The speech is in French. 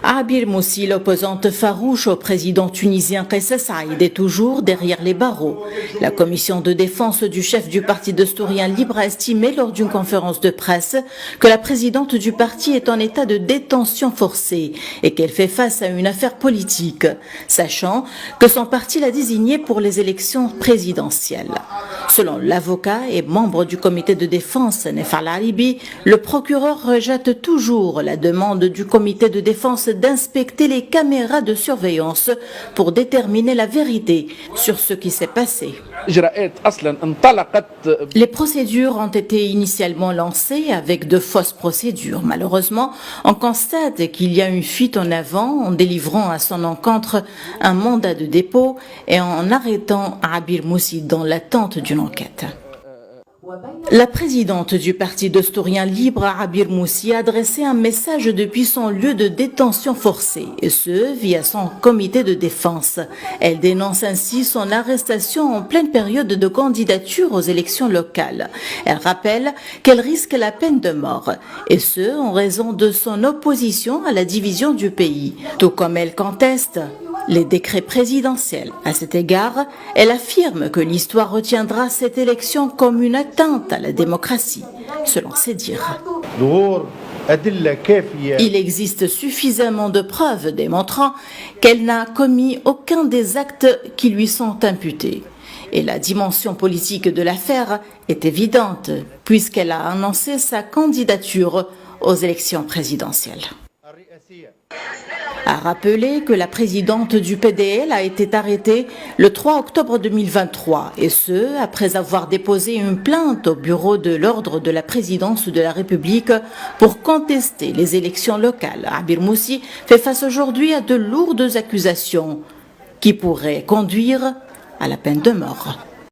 Abir Moussi, l'opposante farouche au président tunisien Kais Saïed, est toujours derrière les barreaux. La commission de défense du chef du parti Destourien Libre a estimé lors d'une conférence de presse que la présidente du parti est en état de détention forcée et qu'elle fait face à une affaire politique, sachant que son parti l'a désignée pour les élections présidentielles. Selon l'avocat et membre du comité de défense, Nefal Alibi, le procureur rejette toujours la demande du comité de défense d'inspecter les caméras de surveillance pour déterminer la vérité sur ce qui s'est passé. Les procédures ont été initialement lancées avec de fausses procédures. Malheureusement, on constate qu'il y a une fuite en avant en délivrant à son encontre un mandat de dépôt et en arrêtant Abir Moussi dans l'attente d'une enquête. La présidente du parti Destourien Libre, Abir Moussi, a adressé un message depuis son lieu de détention forcée, et ce, via son comité de défense. Elle dénonce ainsi son arrestation en pleine période de candidature aux élections locales. Elle rappelle qu'elle risque la peine de mort, et ce, en raison de son opposition à la division du pays, tout comme elle conteste les décrets présidentiels. À cet égard, elle affirme que l'histoire retiendra cette élection comme une atteinte à la démocratie, selon ses dires. Il existe suffisamment de preuves démontrant qu'elle n'a commis aucun des actes qui lui sont imputés. Et la dimension politique de l'affaire est évidente, puisqu'elle a annoncé sa candidature aux élections présidentielles. A rappeler que la présidente du PDL a été arrêtée le 3 octobre 2023, et ce, après avoir déposé une plainte au bureau de l'ordre de la présidence de la République pour contester les élections locales. Abir Moussi fait face aujourd'hui à de lourdes accusations qui pourraient conduire à la peine de mort.